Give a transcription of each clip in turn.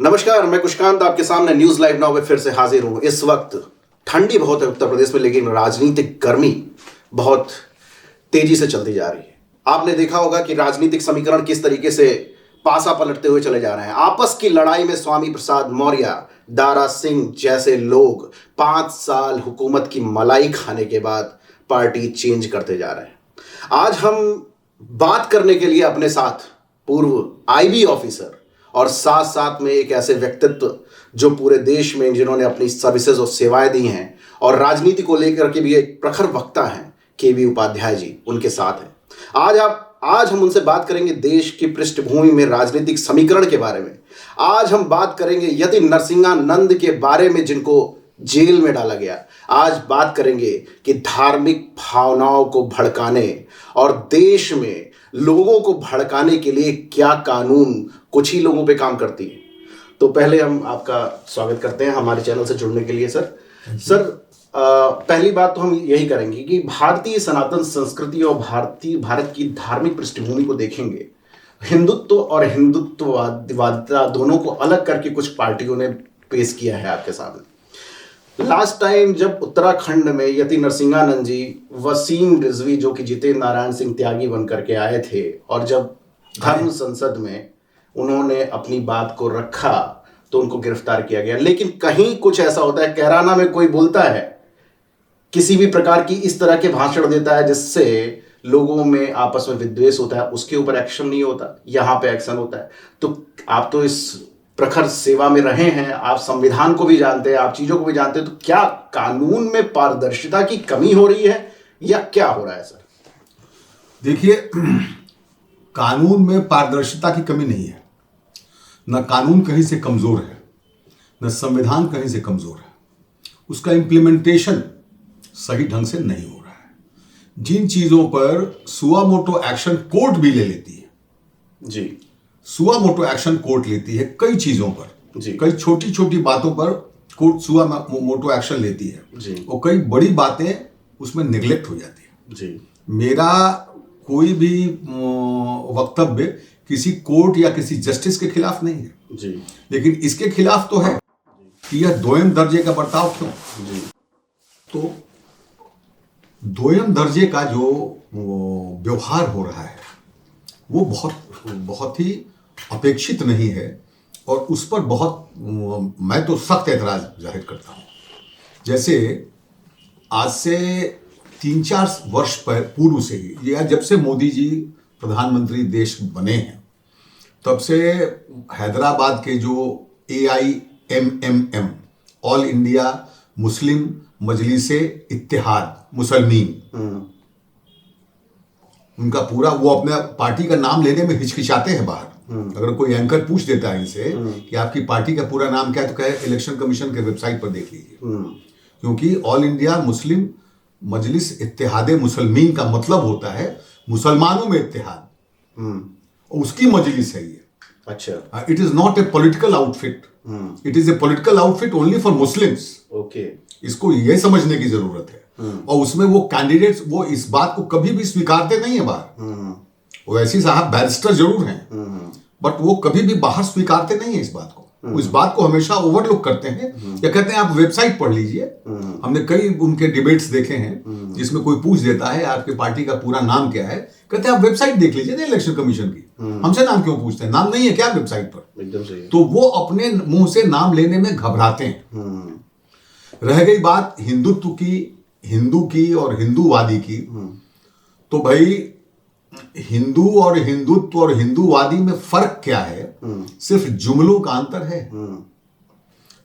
नमस्कार, मैं कुशकांत आपके सामने न्यूज लाइव नाउ में फिर से हाजिर हूं। इस वक्त ठंडी बहुत है उत्तर प्रदेश में, लेकिन राजनीतिक गर्मी बहुत तेजी से चलती जा रही है। आपने देखा होगा कि राजनीतिक समीकरण किस तरीके से पासा पलटते हुए चले जा रहे हैं। आपस की लड़ाई में स्वामी प्रसाद मौर्य, दारा सिंह जैसे लोग 5 साल हुकूमत की मलाई खाने के बाद पार्टी चेंज करते जा रहे हैं। आज हम बात करने के लिए अपने साथ पूर्व आईबी ऑफिसर और साथ साथ में एक ऐसे व्यक्तित्व जो पूरे देश में जिन्होंने अपनी सर्विसेज और सेवाएं दी हैं और राजनीति को लेकर के भी एक प्रखर वक्ता हैं, केवी उपाध्याय जी उनके साथ हैं। आज हम उनसे बात करेंगे देश की पृष्ठभूमि में राजनीतिक समीकरण के बारे में। आज हम बात करेंगे यति नरसिंहानंद के बारे में जिनको जेल में डाला गया। आज बात करेंगे कि धार्मिक भावनाओं को भड़काने और देश में लोगों को भड़काने के लिए क्या कानून कुछ ही लोगों पे काम करती है। तो पहले हम आपका स्वागत करते हैं हमारे चैनल से जुड़ने के लिए सर। पहली बात तो हम यही करेंगे कि भारतीय सनातन संस्कृति और भारत की धार्मिक पृष्ठभूमि को देखेंगे। हिंदुत्व और हिंदुत्ववादिता दोनों को अलग करके कुछ पार्टियों ने पेश किया है आपके सामने। लास्ट टाइम जब उत्तराखंड में यति नरसिंहानंद जी, वसीम रिजवी जो कि जितेंद्र नारायण सिंह त्यागी बन करके आए थे, और जब धर्म संसद में उन्होंने अपनी बात को रखा तो उनको गिरफ्तार किया गया। लेकिन कहीं कुछ ऐसा होता है, कैराना में कोई बोलता है, किसी भी प्रकार की इस तरह के भाषण देता है जिससे लोगों में आपस में विद्वेष होता है, उसके ऊपर एक्शन नहीं होता। यहाँ पे एक्शन होता है। तो आप तो इस प्रखर सेवा में रहे हैं, आप संविधान को भी जानते हैं, आप चीजों को भी जानते हैं। तो क्या कानून में पारदर्शिता की कमी हो रही है या क्या हो रहा है सर? देखिए, कानून में पारदर्शिता की कमी नहीं है। न कानून कहीं से कमजोर है, न संविधान कहीं से कमजोर है। उसका इम्प्लीमेंटेशन सही ढंग से नहीं हो रहा है। जिन चीजों पर सुआ मोटो एक्शन कोर्ट भी ले लेती है जी, सुआ मोटो एक्शन कोर्ट लेती है कई चीजों पर जी, कई छोटी छोटी बातों पर कोर्ट सुआ मोटो एक्शन लेती है जी, और कई बड़ी बातें उसमें नेग्लेक्ट हो जाती है जी। मेरा कोई भी वक्तव्य किसी कोर्ट या किसी जस्टिस के खिलाफ नहीं है जी, लेकिन इसके खिलाफ तो है कि यह दोयम दर्जे का बर्ताव क्यों। जी। तो दोयम दर्जे का जो व्यवहार हो रहा है वो बहुत ही अपेक्षित नहीं है और उस पर मैं तो सख्त एतराज जाहिर करता हूँ। जैसे आज से 3-4 वर्ष पूर्व से ही, या जब से मोदी जी प्रधानमंत्री देश बने हैं, तब से हैदराबाद के जो AIMMM all India Muslim Majlise Ittehad Muslimeen, उनका पूरा, वो अपने पार्टी का नाम लेने में हिचकिचाते हैं बाहर। अगर कोई एंकर पूछ देता है इनसे कि आपकी पार्टी का पूरा नाम क्या है, तो कहे इलेक्शन कमीशन के वेबसाइट पर देख लीजिए। क्योंकि ऑल इंडिया मुस्लिम मजलिस इत्तेहादे मुसलमीन का मतलब होता है मुसलमानों में इत्तेहाद, उसकी मजलिस है ये। अच्छा। It is not a political outfit, it is a political outfit only for Muslims. Okay, इसको ये समझने की जरूरत है। और उसमें वो कैंडिडेट्स वो इस बात को कभी भी स्वीकारते नहीं है बाहर। वो ऐसी साहब बैरिस्टर जरूर हैं, बट वो कभी भी बाहर स्वीकारते नहीं है इस बात को। वो इस बात को हमेशा ओवरलुक करते हैं या कहते हैं आप वेबसाइट पढ़ लीजिए। हमने कई उनके डिबेट्स देखे हैं जिसमें कोई पूछ देता है आपकी पार्टी का पूरा नाम क्या है, कहते हैं आप वेबसाइट देख लीजिए ना इलेक्शन कमीशन की। हमसे नाम क्यों पूछते हैं? नाम नहीं है क्या वेबसाइट पर? एकदम सही। तो वो अपने मुंह से नाम लेने में घबराते हैं। रह गई बात हिंदुत्व की, हिंदू की और हिंदूवादी की, तो भाई हिंदू और हिंदुत्व और हिंदूवादी में फर्क क्या है? सिर्फ जुमलों का अंतर है।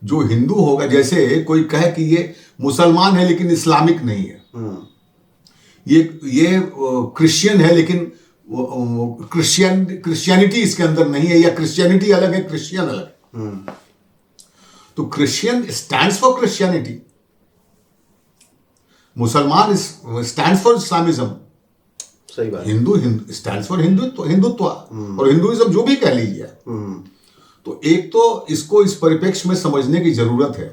जो हिंदू होगा, जैसे कोई कहे कि ये मुसलमान है लेकिन इस्लामिक नहीं है, ये क्रिश्चियन है लेकिन क्रिश्चियनिटी इसके अंदर नहीं है, या क्रिश्चियनिटी अलग है क्रिश्चियन अलग है। तो क्रिश्चियन स्टैंड्स फॉर क्रिश्चियनिटी, मुसलमान स्टैंड्स फॉर इस्लामिज्म, सही बात। हिंदू स्टैंड्स फॉर हिंदुत्व और हिंदुइज्म जो भी कह लीजिए। तो एक तो इसको इस परिप्रेक्ष्य में समझने की जरूरत है।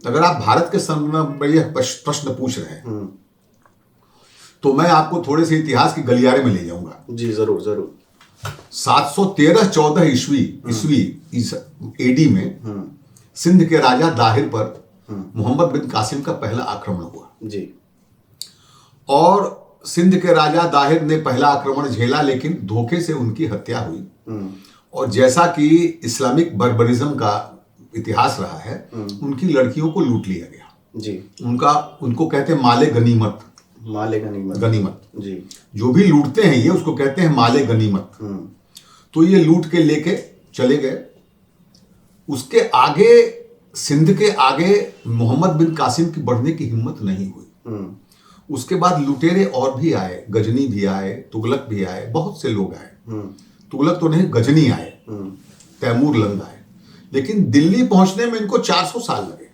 अगर आप भारत के संदर्भ में यह प्रश्न पूछ रहे हैं तो मैं आपको थोड़े से इतिहास की गलियारे में ले जाऊंगा। जी जरूर जरूर। 713-14 ईस्वी एडी में सिंध के राजा दाहिर पर मोहम्मद बिन कासिम का पहला आक्रमण हुआ जी। और सिंध के राजा दाहिर ने पहला आक्रमण झेला, लेकिन धोखे से उनकी हत्या हुई। और जैसा कि इस्लामिक बर्बरिज्म का इतिहास रहा है, उनकी लड़कियों को लूट लिया गया जी। उनको कहते हैं माले गनीमत। गनीमत जी। जो भी लूटते हैं ये उसको कहते हैं माले गनीमत। तो ये लूट के लेके चले गए। उसके आगे सिंध के आगे मोहम्मद बिन कासिम की बढ़ने की हिम्मत नहीं हुई। उसके बाद लुटेरे और भी आए, गजनी भी आए, तुगलक भी आए, बहुत से लोग आए। तुगलक तो नहीं, गजनी आए, तैमूर लंग आए। लेकिन दिल्ली पहुंचने में इनको 400 साल लगे।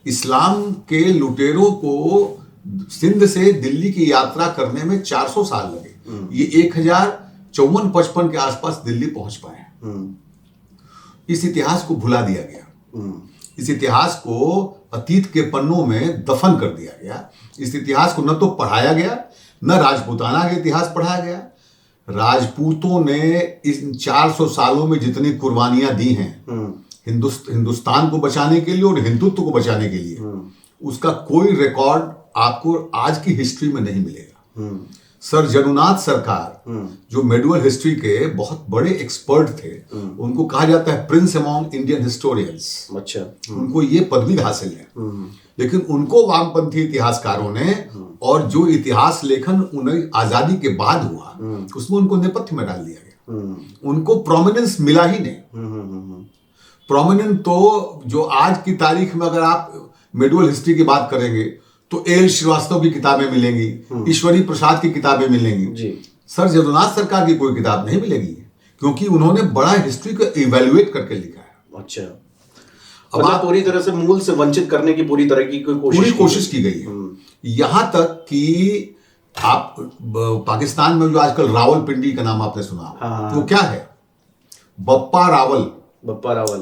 इस्लाम के लुटेरों को सिंध से दिल्ली की यात्रा करने में 400 साल लगे। ये 1054-55 के आसपास दिल्ली पहुंच पाए। इस इतिहास को भुला दिया गया। इस इतिहास को अतीत के पन्नों में दफन कर दिया गया। इस इतिहास को न तो पढ़ाया गया, न राजपूताना का इतिहास पढ़ाया गया। राजपूतों ने इन 400 सालों में जितनी कुर्बानियां दी हैं हिंदुस्तान को बचाने के लिए और हिंदुत्व को बचाने के लिए, उसका कोई रिकॉर्ड आपको आज की हिस्ट्री में नहीं मिलेगा। सर जनुनाथ सरकार, जो मेडुअल हिस्ट्री के बहुत बड़े एक्सपर्ट थे, उनको कहा जाता है प्रिंस अमॉन्ग इंडियन हिस्टोरियंस। अच्छा। उनको ये पदवी हासिल है। लेकिन उनको वामपंथी इतिहासकारों ने, और जो इतिहास लेखन उन्हें आजादी के बाद हुआ, उसमें उनको नेपथ्य में डाल दिया गया। उनको प्रोमिनेंस मिला ही नहीं। प्रोमिनेंट तो जो आज की तारीख में अगर आप मेडुअल हिस्ट्री की बात करेंगे तो एल श्रीवास्तव की किताबें मिलेंगी, ईश्वरी प्रसाद की किताबें मिलेंगी जी। सर जदुनाथ सरकार की कोई किताब नहीं मिलेगी, क्योंकि उन्होंने बड़ा हिस्ट्री को इवैल्यूएट करके लिखा है। अच्छा। अब आप पूरी तरह से मूल से वंचित करने की पूरी तरह की कोशिश की गई है। यहां तक कि आप पाकिस्तान में जो आजकल रावलपिंडी का नाम आपने सुना, वो क्या है? बप्पा रावल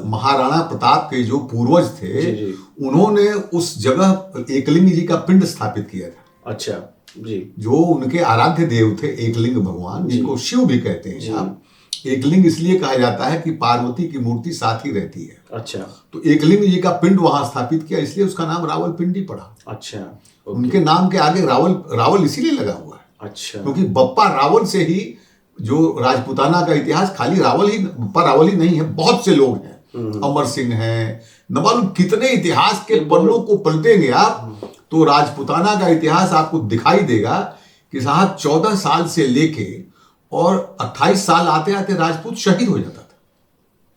महाराणा प्रताप के जो पूर्वज थे, जी। उन्होंने उस जगह एकलिंग जी का पिंड स्थापित किया था। अच्छा जी। जो उनके आराध्य देव थे, एकलिंग भगवान, जिनको शिव भी कहते हैं आप। एकलिंग इसलिए कहा जाता है कि पार्वती की मूर्ति साथ ही रहती है। अच्छा। तो एकलिंग जी का पिंड वहां स्थापित किया, इसलिए उसका नाम रावलपिंडी पड़ा। अच्छा। उनके नाम के आगे रावल इसीलिए लगा हुआ है। अच्छा। क्योंकि बप्पा रावल से ही जो राजपूताना का इतिहास, खाली बप्पा रावल ही नहीं है, बहुत से लोग हैं। अमर सिंह हैं, न मालूम कितने इतिहास के पन्नों को पलटेंगे आप तो राजपूताना का इतिहास आपको दिखाई देगा कि साहब 14 साल से लेके और 28 साल आते आते राजपूत शहीद हो जाता था,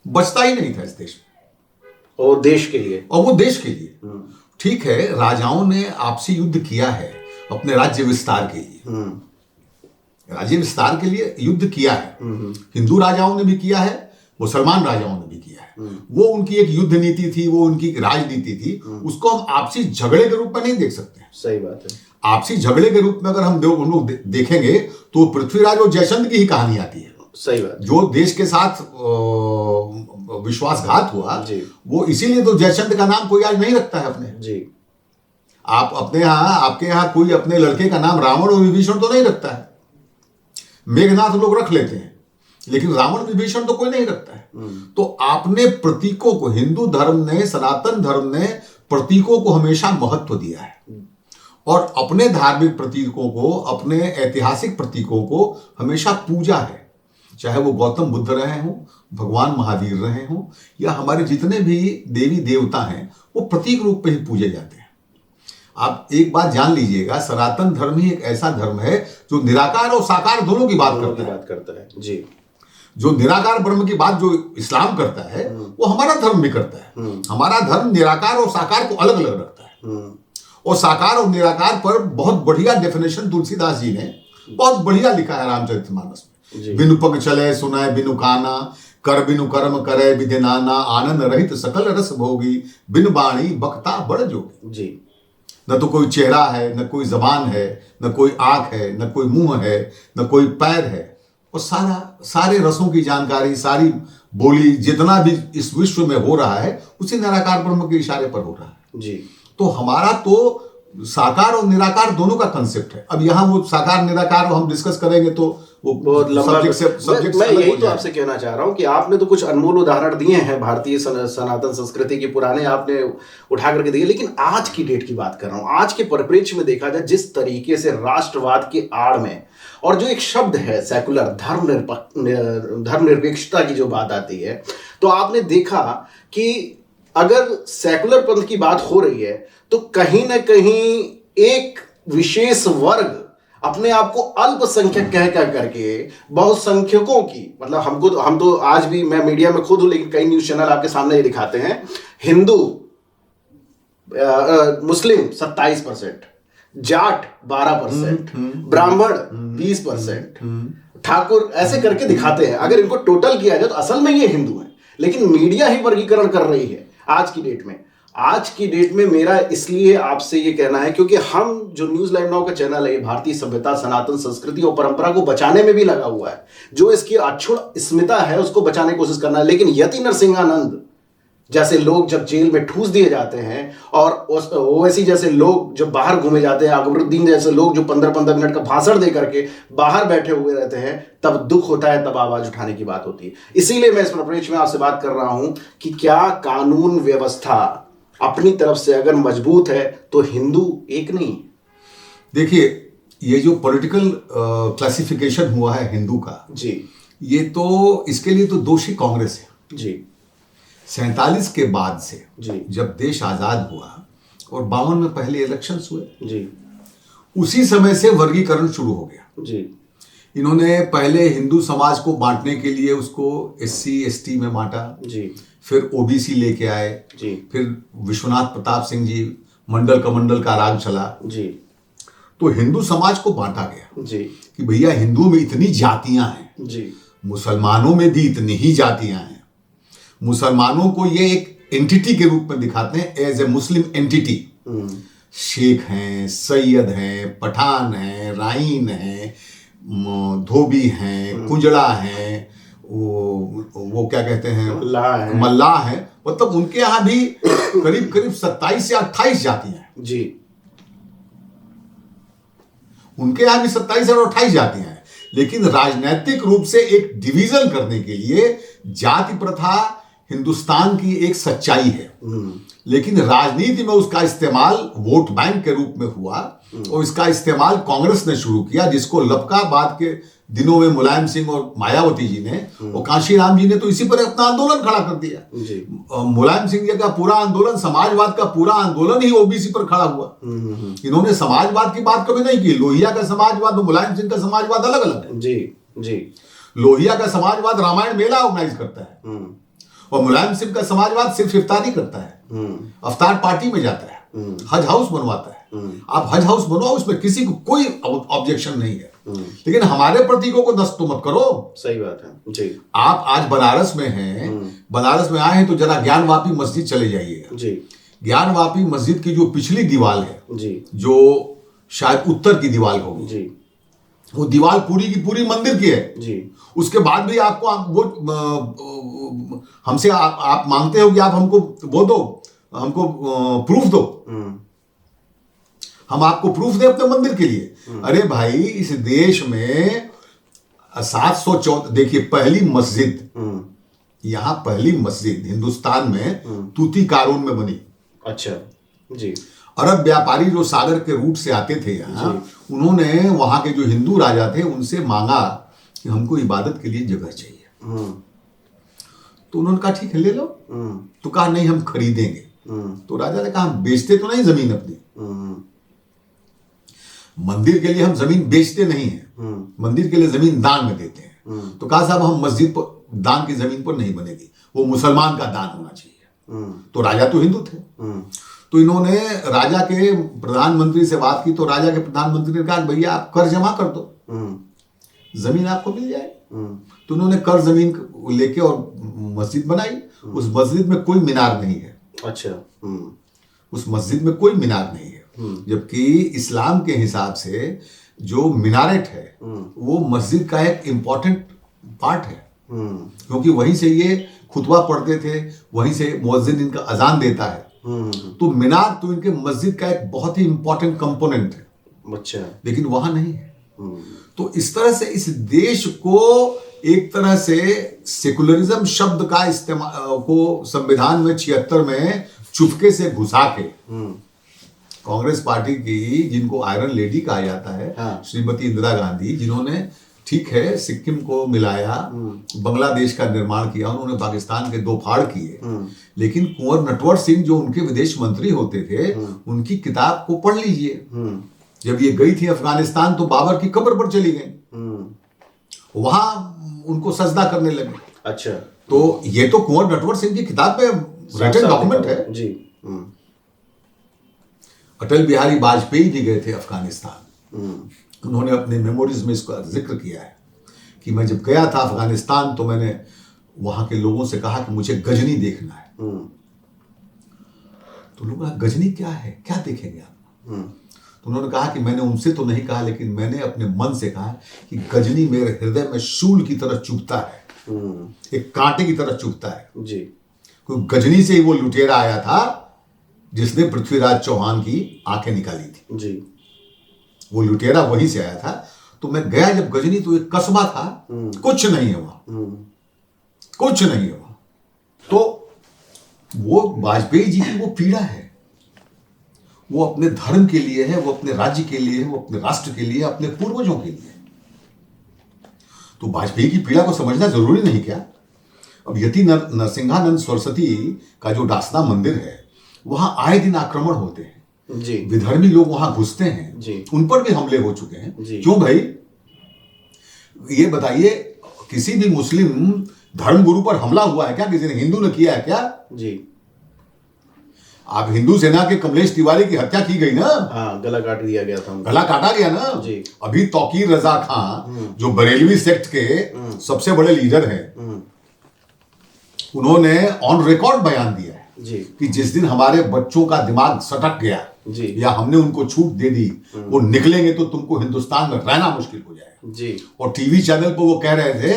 बचता ही नहीं था इस देश में। और देश के लिए, और वो देश के लिए। ठीक है, राजाओं ने आपसी युद्ध किया है अपने राज्य विस्तार के लिए, राज्य विस्तार के लिए युद्ध किया है। हिंदू राजाओं ने भी किया है, मुसलमान राजाओं ने भी किया है। वो उनकी एक युद्ध नीति थी, वो उनकी राजनीति थी। उसको हम आपसी झगड़े के रूप में नहीं देख सकते। सही बात है। आपसी झगड़े के रूप में अगर हम लोग देखेंगे तो पृथ्वीराज और जयचंद की ही कहानी आती है। सही बात। जो देश के साथ विश्वासघात हुआ, वो इसीलिए तो जयचंद का नाम कोई आज नहीं रखता है अपने जी। आप अपने यहाँ, आपके यहाँ कोई अपने लड़के का नाम रावण और विभीषण तो नहीं रखता है। मेघनाथ लोग रख लेते हैं, लेकिन रावण विभीषण तो कोई नहीं रखता है। तो आपने प्रतीकों को, हिंदू धर्म ने, सनातन धर्म ने प्रतीकों को हमेशा महत्व दिया है, और अपने धार्मिक प्रतीकों को, अपने ऐतिहासिक प्रतीकों को हमेशा पूजा है। चाहे वो गौतम बुद्ध रहे हों, भगवान महावीर रहे हों, या हमारे जितने भी देवी देवता हैं, वो प्रतीक रूप में ही पूजे जाते हैं। आप एक बात जान लीजिएगा, सनातन धर्म ही एक ऐसा धर्म है जो निराकार और साकार दोनों की बात करता है जी। जो निराकार ब्रह्म की बात जो इस्लाम करता है, वो हमारा धर्म भी करता है। हमारा धर्म निराकार और साकार को अलग अलग रखता है, और साकार और निराकार पर बहुत बढ़िया डेफिनेशन तुलसीदास जी ने बहुत बढ़िया लिखा है रामचरितमानस में। बिनु पग चले सुनाए बिनु काना, कर बिनु कर्म करे विधि नाना, आनंद रहित सकल रस भोगी, बिनु बाणी बक्ता बड़ जोगी जी। न तो कोई चेहरा है, न कोई जबान है, न कोई आंख है, न कोई मुंह है, न कोई पैर है, और सारे रसों की जानकारी, सारी बोली, जितना भी इस विश्व में हो रहा है, उसी निराकार ब्रह्म के इशारे पर हो रहा है जी। तो हमारा तो साकार और निराकार दोनों का कंसेप्ट है। अब यहाँ वो साकार निराकार हम डिस्कस करेंगे तो बहुत लंबा मैं यही तो आपसे कहना चाह रहा हूं कि आपने तो कुछ अनमोल उदाहरण दिए हैं भारतीय सनातन संस्कृति के, पुराने आपने उठा करके दिए, लेकिन आज की डेट की बात कर रहा हूं। आज के परिप्रेक्ष्य में देखा जाए, जिस तरीके से राष्ट्रवाद की आड़ में, और जो एक शब्द है सेकुलर, धर्मनिरपेक्षता की जो बात आती है, तो आपने देखा कि अगर सेकुलर पंथ की बात हो रही है तो कहीं ना कहीं एक विशेष वर्ग अपने आप को अल्पसंख्यक कह करके बहुसंख्यकों की, मतलब हम तो आज भी, मैं मीडिया में खुद हूं, लेकिन कई न्यूज चैनल आपके सामने ये दिखाते हैं, हिंदू मुस्लिम 27%, जाट 12%, ब्राह्मण 20%, ठाकुर, ऐसे करके दिखाते हैं। अगर इनको टोटल किया जाए तो असल में ये हिंदू है, लेकिन मीडिया ही वर्गीकरण कर रही है आज की डेट में। आज की डेट में मेरा इसलिए आपसे ये कहना है क्योंकि हम जो न्यूज लाइव नाउ का चैनल है, भारतीय सभ्यता, सनातन संस्कृति और परंपरा को बचाने में भी लगा हुआ है। जो इसकी अक्षुण अस्मिता है उसको बचाने की कोशिश करना है, लेकिन यति नरसिंहानंद जैसे लोग जब जेल में ठूस दिए जाते हैं, और ओवैसी जैसे लोग जब बाहर घूमे जाते हैं, अकबरुद्दीन जैसे लोग जो 15-15 मिनट का भाषण दे करके बाहर बैठे हुए रहते हैं, तब दुख होता है, तब आवाज उठाने की बात होती है। इसीलिए मैं इस परिप्रेक्ष्य में आपसे बात कर रहा हूं कि क्या कानून व्यवस्था अपनी तरफ से अगर मजबूत है तो हिंदू एक नहीं? देखिए, ये जो पॉलिटिकल क्लासिफिकेशन हुआ है हिंदू का जी, ये तो, इसके लिए तो दोषी कांग्रेस है जी। 47 के बाद से जी, जब देश आजाद हुआ और 52 में पहले इलेक्शंस हुए जी, उसी समय से वर्गीकरण शुरू हो गया। जी। इन्होंने पहले हिंदू समाज को बांटने के लिए उसको SC ST में बांटा, जी, फिर OBC लेके आए, जी, फिर विश्वनाथ प्रताप सिंह जी मंडल का राज चला, जी, तो हिंदू समाज को बांटा गया जी, कि भैया हिंदू में इतनी जातियां हैं, जी, मुसलमानों में भी इतनी ही जातियां हैं। मुसलमानों को ये एक एंटिटी के रूप में दिखाते हैं, एज ए मुस्लिम एंटिटी। शेख हैं, सैयद हैं, पठान हैं, राइन हैं, धोबी हैं, कुजड़ा हैं, वो क्या कहते हैं, मल्लाह हैं, मतलब उनके यहां भी करीब करीब 27 या 28 जातियां हैं। जी, उनके यहां भी 27 और 28 जातियां हैं, लेकिन राजनीतिक रूप से एक डिवीजन करने के लिए जाति प्रथा हिंदुस्तान की एक सच्चाई है, लेकिन राजनीति में उसका इस्तेमाल वोट बैंक के रूप में हुआ, और इसका इस्तेमाल कांग्रेस ने शुरू किया, जिसको लपकाबाद के दिनों में मुलायम सिंह और मायावती जी ने और कांशीराम जी ने तो इसी पर अपना आंदोलन खड़ा कर दिया। मुलायम सिंह जी का पूरा आंदोलन, समाजवाद का पूरा आंदोलन ही OBC पर खड़ा हुआ। इन्होंने समाजवाद की बात कभी नहीं की। लोहिया का समाजवाद और मुलायम सिंह का समाजवाद अलग अलग है। जी, जी। लोहिया का समाजवाद रामायण मेला ऑर्गेनाइज करता है, और मुलायम सिंह का समाजवाद सिर्फ इफ्तारी करता है, अफ्तार पार्टी में जाता है, हज हाउस बनवाता है। आप हज हाउस बनवाओ, उसमें किसी को कोई ऑब्जेक्शन नहीं है, लेकिन हमारे प्रतीकों को नष्ट तो मत करो। सही बात है जी। आप आज बनारस में हैं, बनारस में आए हैं तो जरा ज्ञानवापी मस्जिद चले जाइएगा जी। ज्ञानवापी मस्जिद की जो पिछली दीवार है जी, जो शायद उत्तर की दीवार होगी जी, वो दीवार पूरी की पूरी मंदिर की है जी। उसके बाद भी आपको वो हमसे आप मांगते हो कि आप हमको वो दो, हमको प्रूफ दो, हम आपको प्रूफ दें अपने मंदिर के लिए। अरे भाई, इस देश में 714, देखिए पहली मस्जिद, यहां पहली मस्जिद हिंदुस्तान में तूतीकारोन में बनी। अच्छा जी। अरब व्यापारी जो सागर के रूट से आते थे यहाँ, उन्होंने वहां के जो हिंदू राजा थे उनसे मांगा कि हमको इबादत के लिए जगह चाहिए, तो उन्होंने कहा ठीक है ले लो, तो कहा नहीं हम खरीदेंगे, तो राजा ने कहा हम बेचते तो नहीं जमीन अपनी, मंदिर के लिए हम जमीन बेचते नहीं है, मंदिर के लिए जमीन दान में देते हैं। तो कहा साहब हम मस्जिद पर दान की जमीन पर नहीं बनेगी, वो मुसलमान का दान होना चाहिए। तो राजा तो हिंदू थे, तो इन्होंने राजा के प्रधानमंत्री से बात की, तो राजा के प्रधानमंत्री ने कहा भैया आप कर जमा कर दो, जमीन आपको मिल जाए। तो उन्होंने कर जमीन लेके और मस्जिद बनाई। उस मस्जिद में कोई मीनार नहीं है। अच्छा। उस मस्जिद में कोई मीनार नहीं है, जबकि इस्लाम के हिसाब से जो मीनारेट है वो मस्जिद का एक इंपॉर्टेंट पार्ट है, क्योंकि वहीं से ये खुतबा पढ़ते थे, वहीं से मुअज्जिन इनका अजान देता है। तो मीनार तो इनके मस्जिद का एक बहुत ही इंपॉर्टेंट कंपोनेंट है। अच्छा। लेकिन वहां नहीं है। तो इस तरह से इस देश को एक तरह से सेकुलरिज्म शब्द का इस्तेमाल को संविधान में 76 में चुपके से घुसा के कांग्रेस पार्टी की, जिनको आयरन लेडी कहा जाता है, हाँ। श्रीमती इंदिरा गांधी, जिन्होंने ठीक है सिक्किम को मिलाया, बांग्लादेश का निर्माण किया, उन्होंने पाकिस्तान के 2 फाड़ किए, लेकिन कुंवर नटवर सिंह जो उनके विदेश मंत्री होते थे, उनकी किताब को पढ़ लीजिए। जब ये गई थी अफगानिस्तान तो बाबर की कब्र पर चली गई, वहां उनको सजदा करने लगे। अच्छा, तो ये तो कुंवर नटवर सिंह की किताब में रिटन डॉक्यूमेंट है जी। अटल बिहारी वाजपेयी भी गए थे अफगानिस्तान, उन्होंने अपने मेमोरीज में इसका जिक्र किया है कि मैं जब गया था अफगानिस्तान तो मैंने वहां के लोगों से कहा कि मुझे गजनी देखना है। तो लोग कहा गजनी क्या है, क्या देखेंगे आप? तो उन्होंने कहा कि मैंने उनसे तो नहीं कहा, लेकिन मैंने अपने मन से कहा कि गजनी मेरे हृदय में शूल की तरह चुभता है, एक कांटे की तरह चुभता है जी। क्योंकि गजनी से ही वो लुटेरा आया था जिसने पृथ्वीराज चौहान की आंखें निकाली थी जी। वो लुटेरा वहीं से आया था। तो मैं गया जब गजनी तो एक कस्बा था, कुछ नहीं है वहां, कुछ नहीं है वहां। तो वो वाजपेयी जी की वो पीड़ा है, वो अपने धर्म के लिए है, वो अपने राज्य के लिए है, वो अपने राष्ट्र के लिए, अपने पूर्वजों के लिए। तो वाजपेयी की पीड़ा को समझना जरूरी नहीं क्या? अब यति नरसिंहानंद सरस्वती का जो डासना मंदिर है, वहां आए दिन आक्रमण होते हैं जी। विधर्मी लोग वहां घुसते हैं जी। उन पर भी हमले हो चुके हैं जी। क्यों भाई? ये बताइए, किसी भी मुस्लिम धर्मगुरु पर हमला हुआ है क्या? किसी ने, हिंदू ने किया है क्या? जी। आप हिंदू सेना के कमलेश तिवारी की हत्या की गई ना, हाँ, गला काट दिया गया था उनका। गला काटा गया ना जी। अभी तौकीर रजा खां जो बरेलवी सेक्ट के सबसे बड़े लीडर हैं, उन्होंने ऑन रिकॉर्ड बयान दिया है जी कि जिस दिन हमारे बच्चों का दिमाग सटक गया जी या हमने उनको छूट दे दी, वो निकलेंगे तो तुमको हिंदुस्तान में रहना मुश्किल हो जाएगा जी। और टीवी चैनल पर वो कह रहे थे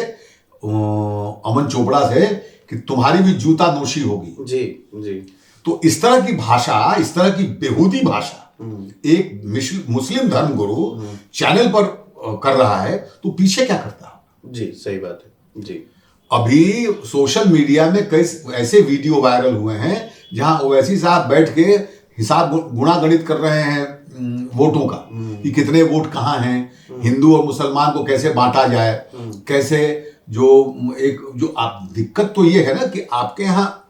अमन चोपड़ा से कि तुम्हारी भी जूता नोशी होगी। जी जी। तो इस तरह की भाषा, इस तरह की बेहूदी भाषा एक मुस्लिम धर्मगुरु चैनल पर कर रहा है, तो पीछे क्या करता? जी, सही बात है जी। अभी सोशल मीडिया में कई ऐसे वीडियो वायरल हुए हैं जहां ओवैसी साहब बैठ के हिसाब गुणा गणित कर रहे हैं वोटों का कि कितने वोट कहाँ हैं, हिंदू और मुसलमान को कैसे बांटा जाए, कैसे जो आप दिक्कत तो ये है ना कि आपके यहाँ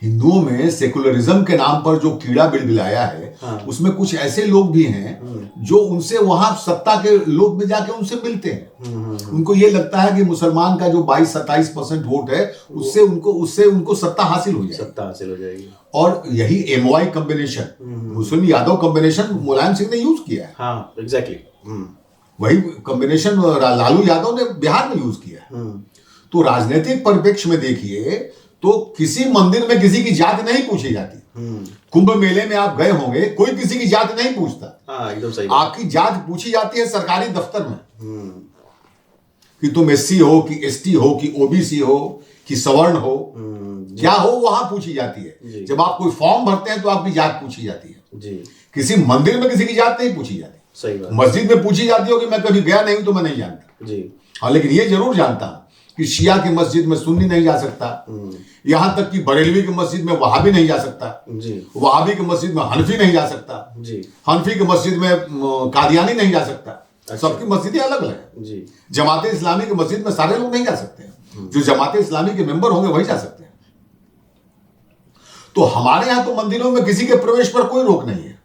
हिंदुओं में सेकुलरिज्म के नाम पर जो कीड़ा बिलबिलाया है, हाँ। उसमें कुछ ऐसे लोग भी हैं जो उनसे वहां सत्ता के लोग में जाके उनसे मिलते हैं। उनको ये लगता है कि मुसलमान का जो 22-27% वोट है उससे उनको सत्ता हासिल हो जाएगी। और यही MY combination, Muslim Yadav combination Mulayam Singh ने यूज किया है। हाँ, एग्जैक्टली। वही कॉम्बिनेशन लालू यादव ने बिहार में यूज किया है। तो राजनीतिक परिप्रेक्ष्य में देखिए तो किसी मंदिर में किसी की जात नहीं पूछी जाती। कुंभ मेले में आप गए होंगे, कोई किसी की जात नहीं पूछता। हाँ, एकदम सही। आपकी जात पूछी जाती है सरकारी दफ्तर में कि तुम एससी हो कि एसटी हो कि ओबीसी हो कि सवर्ण हो, क्या हो, वहां पूछी जाती है। जब आप कोई फॉर्म भरते हैं तो आपकी जात पूछी जाती है जी। किसी मंदिर में किसी की जात नहीं पूछी जाती। सही बात। मस्जिद में पूछी जाती हो कि मैं कभी गया नहीं हूं तो मैं नहीं जानता जी। हाँ, लेकिन ये जरूर जानता हूं कि शिया की मस्जिद में सुन्नी नहीं जा सकता, यहां तक कि बरेलवी की मस्जिद में वहाबी नहीं जा सकता जी। वहाबी की मस्जिद में हनफी नहीं जा सकता जी। हनफी की मस्जिद में कादियानी नहीं जा सकता। अच्छा। सबकी मस्जिदें अलग अलग है जी। जमाते इस्लामी की मस्जिद में सारे लोग नहीं जा सकते, जो जमाते इस्लामी के मेंबर होंगे वही जा सकते हैं। तो हमारे यहां तो मंदिरों में किसी के प्रवेश पर कोई रोक नहीं है।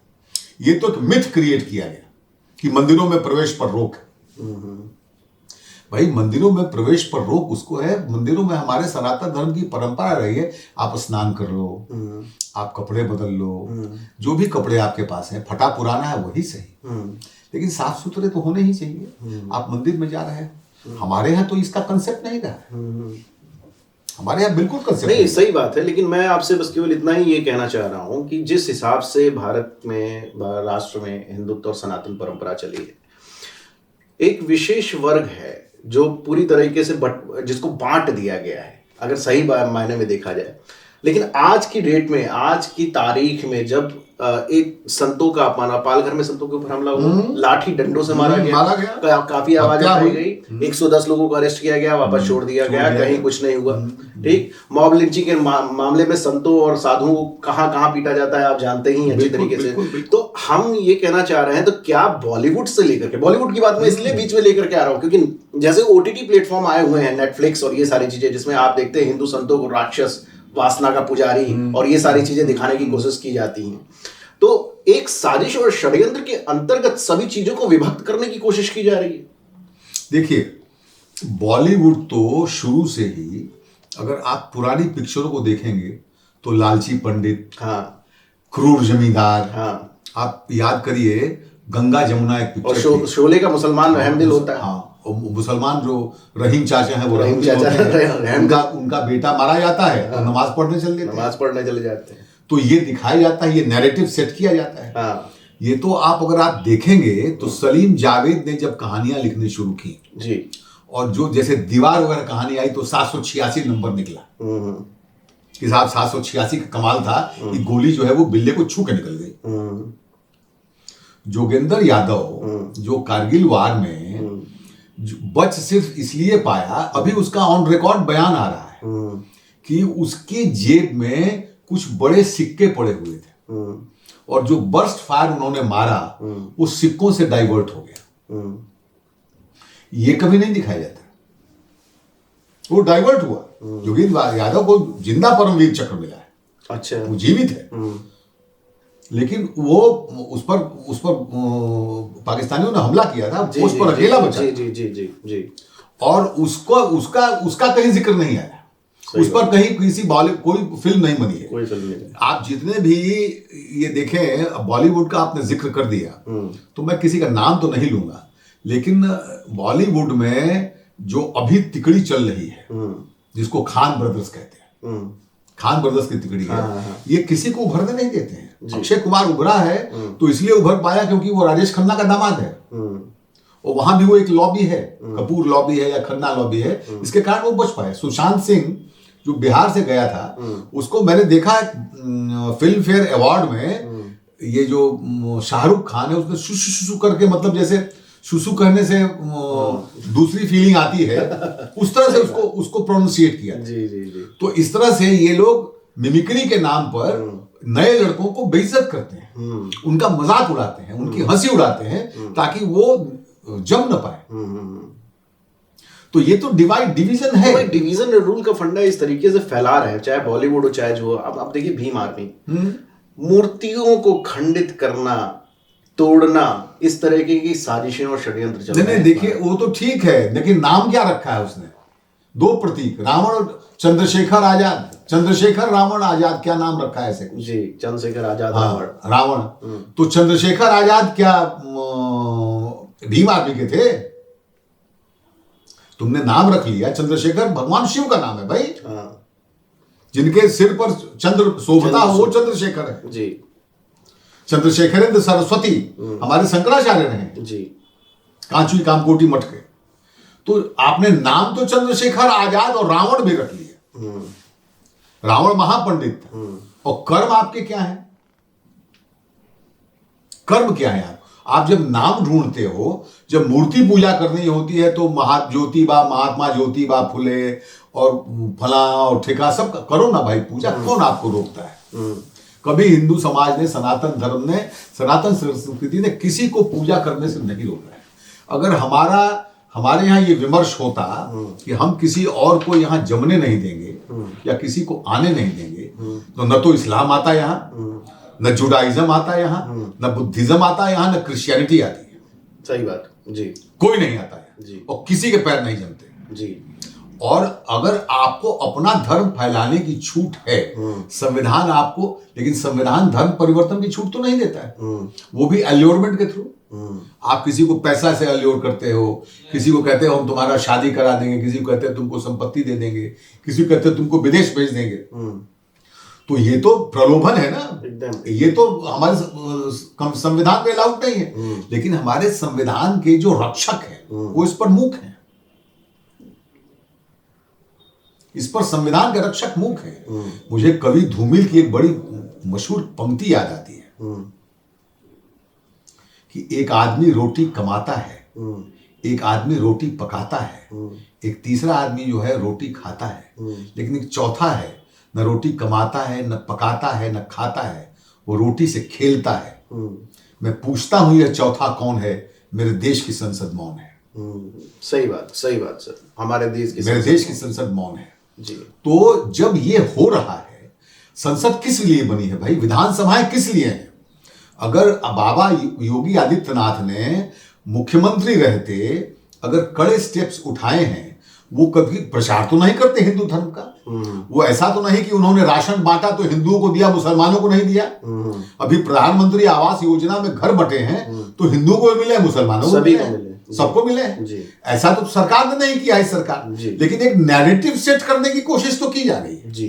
ये तो एक मिथ क्रिएट किया गया कि मंदिरों में प्रवेश पर रोक है। भाई, मंदिरों में प्रवेश पर रोक उसको है, मंदिरों में हमारे सनातन धर्म की परंपरा रही है, आप स्नान कर लो, आप कपड़े बदल लो, जो भी कपड़े आपके पास हैं, फटा पुराना है वही सही, लेकिन साफ सुथरे तो होने ही चाहिए। आप मंदिर में जा रहे हैं, हमारे यहाँ तो इसका कंसेप्ट नहीं रहा है। हमारे यहाँ बिल्कुल कंसेप्ट नहीं, सही बात है। लेकिन मैं आपसे बस केवल इतना ही ये कहना चाह रहा हूँ कि जिस हिसाब से भारत में, राष्ट्र में हिंदुत्व और सनातन परंपरा चली है, एक विशेष वर्ग है जो पूरी तरीके से जिसको बांट दिया गया है, अगर सही मायने में देखा जाए। लेकिन आज की डेट में, आज की तारीख में, जब एक संतों का अपमाना, पालघर में संतों के ऊपर हमला हुआ, लाठी डंडों से मारा मारा गया, गया। काफी आवाज हत्या उठाई हुई। गई, 110 लोगों को अरेस्ट किया गया, वापस छोड़ दिया गया, कहीं कुछ नहीं हुआ। ठीक, मॉब लिंचिंग के मामले में संतों और साधुओं को कहां कहां पीटा जाता है आप जानते ही अच्छी तरीके से। तो हम ये कहना चाह रहे हैं, तो क्या बॉलीवुड से लेकर के, बॉलीवुड की बात मैं इसलिए बीच में लेकर के आ रहा हूं क्योंकि जैसे ओटीटी प्लेटफॉर्म आए हुए हैं, नेटफ्लिक्स और ये सारी चीजें, जिसमें आप देखते हैं हिंदू संतों को राक्षस, वासना का पुजारी और ये सारी चीजें दिखाने की कोशिश की जाती हैं, तो एक साजिश और षड्यंत्र के अंतर्गत सभी चीजों को विभक्त करने की कोशिश की जा रही है। देखिए, बॉलीवुड तो शुरू से ही, अगर आप पुरानी पिक्चरों को देखेंगे तो लालची पंडित, हाँ, क्रूर जमींदार, हाँ, आप याद करिए गंगा जमुना एक पिक्चर और शोले का मुसलमान रहमदिल होता है। हाँ, और मुसलमान जो रहीम चाचा हैं वो रहीम रहमदिल चाचा होते हैं। रहमदिल। उनका बेटा मारा जाता है तो नमाज पढ़ने चल देते हैं। नमाज पढ़ने चले जाते हैं। तो ये दिखाया जाता है, ये नैरेटिव सेट किया जाता है। हाँ ये तो आप अगर आप देखेंगे तो सलीम जावेद ने जब कहानियां लिखनी शुरू की जी, और जो जैसे दीवार वगैरह कहानी आई तो 786 नंबर निकला कि साहब 786 का कमाल था कि गोली जो है वो बिल्ले को छू के निकल गई। जोगेंद्र यादव जो कारगिल वार में बच सिर्फ इसलिए पाया, अभी उसका ऑन रिकॉर्ड बयान आ रहा है कि उसकी जेब में कुछ बड़े सिक्के पड़े हुए थे और जो बर्स्ट फायर उन्होंने मारा वो सिक्कों से डाइवर्ट हो गया। ये कभी नहीं दिखाया जाता, वो डाइवर्ट हुआ। जोगेंद्र यादव को जिंदा परमवीर चक्र मिला है, अच्छा, वो जीवित है, लेकिन वो उस पर पाकिस्तानियों ने हमला किया था, उस पर अकेला बचा। जी जी जी जी जी। और उसका कहीं जिक्र नहीं आया, उस पर कहीं कोई फिल्म नहीं बनी है, कोई फिल्म नहीं। आप जितने भी ये देखें, बॉलीवुड का आपने जिक्र कर दिया तो मैं किसी का नाम तो नहीं लूंगा, लेकिन बॉलीवुड में जो अभी तिकड़ी चल रही है जिसको खान ब्रदर्स कहते हैं, खान ब्रदर्स की तिकड़ी है, ये किसी को उभरने नहीं देते हैं। अक्षय कुमार उभरा है तो इसलिए उभर पाया क्योंकि वो राजेश खन्ना का दामाद है और वहां भी वो एक लॉबी है, कपूर लॉबी है या खन्ना लॉबी है, इसके कारण वो बच पाए। सुशांत सिंह जो बिहार से गया था, उसको मैंने देखा फिल्म फेयर अवार्ड में, ये जो शाहरुख खान है उसने शुशु शुशु करके, मतलब जैसे शुशु करने से दूसरी फीलिंग आती है, उस तरह से उसको प्रोनाउंसिएट किया। जी जी जी। तो इस तरह से ये लोग मिमिक्री के नाम पर नए लड़कों को बेइज्जत करते हैं, उनका मजाक उड़ाते हैं, उनकी हंसी उड़ाते हैं ताकि वो जम न पाए। तो ये तो डिवीजन है, तो डिवीजन रूल का फंडा इस तरीके से फैला रहे हैं, चाहे बॉलीवुड हो चाहे जो। अब देखिए भीम आर्मी, मूर्तियों को खंडित करना, तोड़ना, इस तरह की साजिशें और षड्यंत्र चल रहे हैं। देखिए वो तो ठीक है, लेकिन नाम क्या रखा है उसने? दो प्रतीक, रावण और चंद्रशेखर आजाद, चंद्रशेखर रावण आजाद, क्या नाम रखा है ऐसे कुछ? जी, चंद्रशेखर आजाद। हाँ, रावण। तो चंद्रशेखर आजाद क्या भीम आर्मी के थे? तुमने नाम रख लिया, चंद्रशेखर भगवान शिव का नाम है भाई। जिनके सिर पर चंद्र शोभता हो वो चंद्रशेखर है जी। चंद्रशेखरेंद्र सरस्वती हमारे शंकराचार्य रहे जी, कांचुई कामकोटी मठ के। तो आपने नाम तो चंद्रशेखर आजाद और रावण भी रख लिया। रावण महापंडित था, और कर्म आपके क्या है? कर्म क्या है? आप जब नाम ढूंढते हो, जब मूर्ति पूजा करनी होती है तो महात्मा ज्योतिबा फुले और फला और ठेका सब करो ना भाई, पूजा कौन आपको रोकता है? कभी हिंदू समाज ने, सनातन धर्म ने, सनातन संस्कृति ने किसी को पूजा करने से नहीं रोका है। अगर हमारे यहाँ ये विमर्श होता कि हम किसी और को यहाँ जमने नहीं देंगे या किसी को आने नहीं देंगे, तो न तो इस्लाम आता यहाँ, न जुडाइज्म आता यहाँ, न बुद्धिज्म आता यहाँ, न क्रिश्चियनिटी आती है। सही बात जी। कोई नहीं आता है जी। और किसी के पैर नहीं जमते जी। और अगर आपको अपना धर्म फैलाने की छूट है, संविधान आपको, लेकिन संविधान धर्म परिवर्तन की छूट तो नहीं देता है, वो भी अल्योरमेंट के थ्रू। आप किसी को पैसा से अल्योर करते हो, किसी को कहते हो हम तुम्हारा शादी करा देंगे, किसी को कहते हैं तुमको संपत्ति दे देंगे, किसी को कहते हैं तुमको विदेश भेज देंगे। तो ये तो प्रलोभन है ना, ये तो हमारे संविधान में अलाउड नहीं है। लेकिन हमारे संविधान के जो रक्षक हैं वो इस पर मूक हैं, इस पर संविधान के रक्षक मूक हैं। मुझे कवि धूमिल की एक बड़ी मशहूर पंक्ति याद आती है, कि एक आदमी रोटी कमाता है, एक आदमी रोटी पकाता है, एक तीसरा आदमी जो है रोटी खाता है, लेकिन एक चौथा है, न रोटी कमाता है, न पकाता है, न खाता है, वो रोटी से खेलता है। मैं पूछता हूं यह चौथा कौन है? मेरे देश की संसद मौन है। सही बात सर। हमारे देश की मेरे देश की संसद मौन है जी। तो जब ये हो रहा है, संसद किस लिए बनी है भाई? विधानसभाएं किस लिए हैं? अगर बाबा योगी आदित्यनाथ ने मुख्यमंत्री रहते अगर कड़े स्टेप्स उठाए हैं, वो कभी प्रचार तो नहीं करते हिंदू धर्म का। वो ऐसा तो नहीं कि उन्होंने राशन बांटा तो हिंदुओं को दिया, मुसलमानों को नहीं दिया। अभी प्रधानमंत्री आवास योजना में घर बंटे हैं तो हिंदुओं को मिले, मुसलमानों को मिले, सबको मिले हैं। ऐसा तो सरकार ने नहीं किया है सरकार, लेकिन एक नैरेटिव सेट करने की कोशिश तो की जा रही है जी।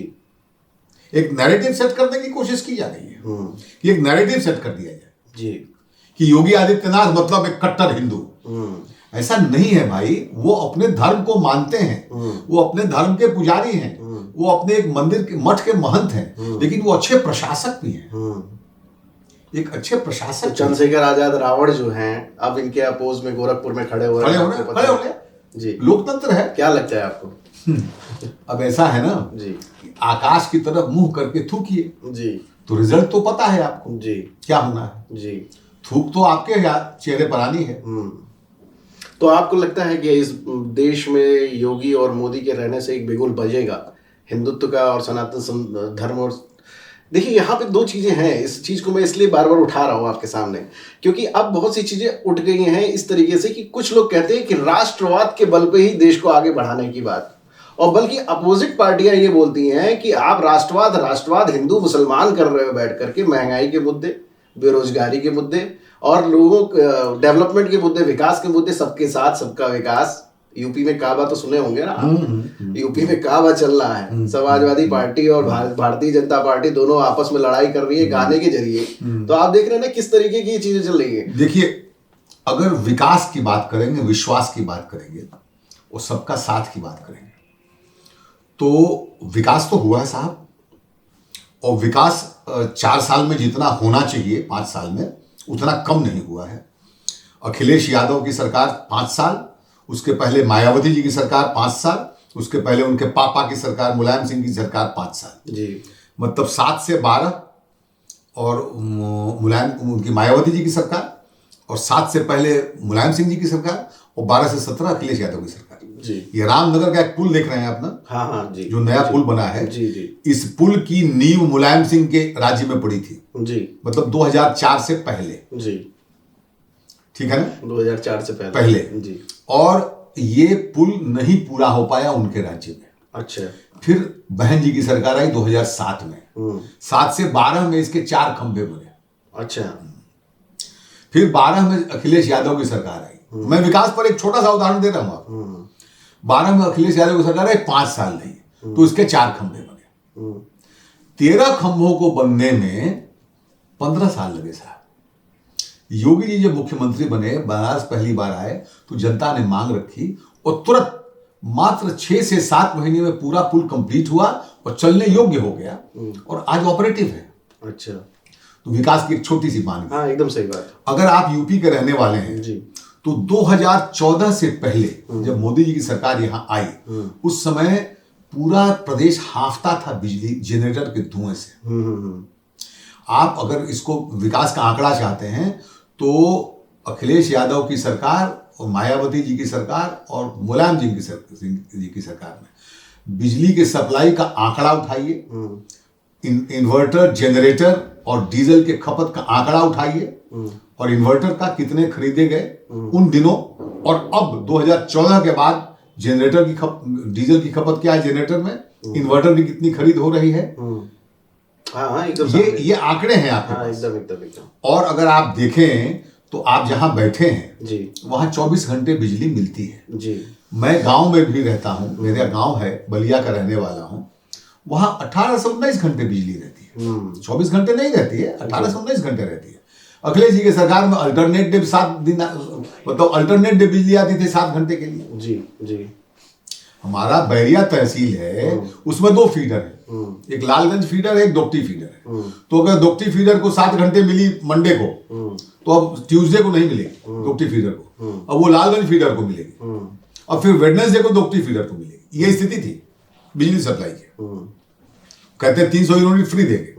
एक नैरेटिव सेट करने की कोशिश की जा रही है कि एक नैरेटिव सेट कर दिया जाए जी कि योगी आदित्यनाथ मतलब एक कट्टर हिंदू। ऐसा नहीं है भाई। वो अपने धर्म को मानते हैं, वो अपने धर्म के पुजारी हैं, वो अपने एक मंदिर के मठ के महंत हैं, लेकिन वो अच्छे प्रशासक भी हैं। एक अच्छे प्रशासक। तो चंद्रशेखर आजाद रावण जो हैं, अब इनके अपोज में गोरखपुर में खड़े हो रहे हैं जी। लोकतंत्र है। क्या लगता है आपको? अब ऐसा है ना जी, आकाश की तरफ मुंह करके थूकिए जी, तो रिजल्ट तो पता है आपको जी क्या होना है जी। थूक तो आपके चेहरे पर आनी है। तो आपको लगता है कि इस देश में योगी और मोदी के रहने से एक बिगुल बजेगा हिंदुत्व का और सनातन धर्म? और देखिए, यहाँ पे दो चीजें हैं। इस चीज को मैं इसलिए बार बार उठा रहा हूँ आपके सामने, क्योंकि अब बहुत सी चीजें उठ गई हैं इस तरीके से कि कुछ लोग कहते हैं कि राष्ट्रवाद के बल पे ही देश को आगे बढ़ाने की बात, और बल्कि अपोजिट पार्टियां ये बोलती हैं कि आप राष्ट्रवाद हिंदू मुसलमान कर रहे हो बैठ करके, महंगाई के मुद्दे, बेरोजगारी के मुद्दे और लोगों डेवलपमेंट के मुद्दे, विकास के मुद्दे, सबके साथ सबका विकास। यूपी में काबा तो सुने होंगे ना, यूपी में काबा चल रहा है। समाजवादी पार्टी और भारतीय जनता पार्टी दोनों आपस में लड़ाई कर रही है गाने के जरिए। तो आप देख रहे हैं ना किस तरीके की चीजें चल रही है। देखिए, अगर विकास की बात करेंगे, विश्वास की बात करेंगे और सबका साथ की बात करेंगे, तो विकास तो हुआ है साहब। और विकास 4 साल में जितना होना चाहिए 5 साल में उतना कम नहीं हुआ है। अखिलेश यादव की सरकार 5 साल, उसके पहले मायावती जी की सरकार 5 साल, उसके पहले उनके पापा की सरकार मुलायम सिंह की सरकार 5 साल जी। मतलब 7 से 12 और मुलायम उनकी मायावती जी की सरकार, और 7 से पहले मुलायम सिंह जी की सरकार, और 12 से 17 अखिलेश यादव की सरकार जी। ये रामनगर का एक पुल देख रहे हैं आप ना? हाँ जी, जो नया पुल बना है जी जी। इस पुल की नींव मुलायम सिंह के राज्य में पड़ी थी जी, मतलब 2004 से पहले जी। ठीक है ना? 2004 से पहले जी। और ये पुल नहीं पूरा हो पाया उनके राज्य में। अच्छा। फिर बहन जी की सरकार आई 2007 में। 7 से 12 में इसके 4 खंभे बने। अच्छा। फिर 12 में अखिलेश यादव की सरकार आई। मैं विकास पर एक छोटा सा उदाहरण दे रहा हूं आपको। 12 में अखिलेश यादव की सरकार आई, 5 साल नहीं, तो इसके 4 खंभे बने। 13 खंभों को बनने में 15 साल लगे साहब। योगी जी जब मुख्यमंत्री बने, बनारस पहली बार आए, तो जनता ने मांग रखी और तुरंत मात्र 6 से 7 महीने में पूरा पुल कंप्लीट हुआ और चलने योग्य हो गया और आज ऑपरेटिव है। अच्छा। तो विकास की एक छोटी सी बात। हाँ, एकदम सही बात। अगर आप यूपी के रहने वाले हैं जी, तो 2014 से पहले जब मोदी जी की सरकार यहां आई, उस समय पूरा प्रदेश हांफता था बिजली जनरेटर के धुएं से। आप अगर इसको विकास का आंकड़ा चाहते हैं तो अखिलेश यादव की सरकार और मायावती जी की सरकार और मुलायम जी की सरकार में बिजली के सप्लाई का आंकड़ा उठाइए, इन्वर्टर, जनरेटर और डीजल के खपत का आंकड़ा उठाइए, और इन्वर्टर का कितने खरीदे गए उन दिनों, और अब 2014 के बाद जनरेटर की डीजल की खपत क्या है जनरेटर में, इन्वर्टर की कितनी खरीद हो रही है। हाँ, एकदम ये आंकड़े हैं आपके पास। एकदम। और अगर आप देखें तो आप जहां बैठे हैं जी, वहां 24 घंटे बिजली मिलती है जी। मैं गांव में भी रहता हूं, मेरा गांव है, बलिया का रहने वाला हूं। वहां 18 से 19 घंटे बिजली रहती है। 24 घंटे नहीं रहती है, 18 से 19 घंटे रहती है। अखिलेश जी की सरकार में अल्टरनेट डे 7 दिन, मतलब अल्टरनेट डे बिजली आती थी 7 घंटे के लिए। जी जी। हमारा बैरिया तहसील है, उसमें 2 फीडर है, एक लालगंज फीडर है, एक दोपटी फीडर है। तो अगर दोपटी फीडर को 7 घंटे मिली मंडे को, तो अब ट्यूसडे को नहीं मिलेगी दोपटी फीडर को, अब वो लालगंज फीडर को मिलेगी, और फिर वेडनेसडे को दोपटी फीडर को मिलेगी। ये स्थिति थी बिजली सप्लाई की। कहते हैं 300 यूनिट फ्री देंगे।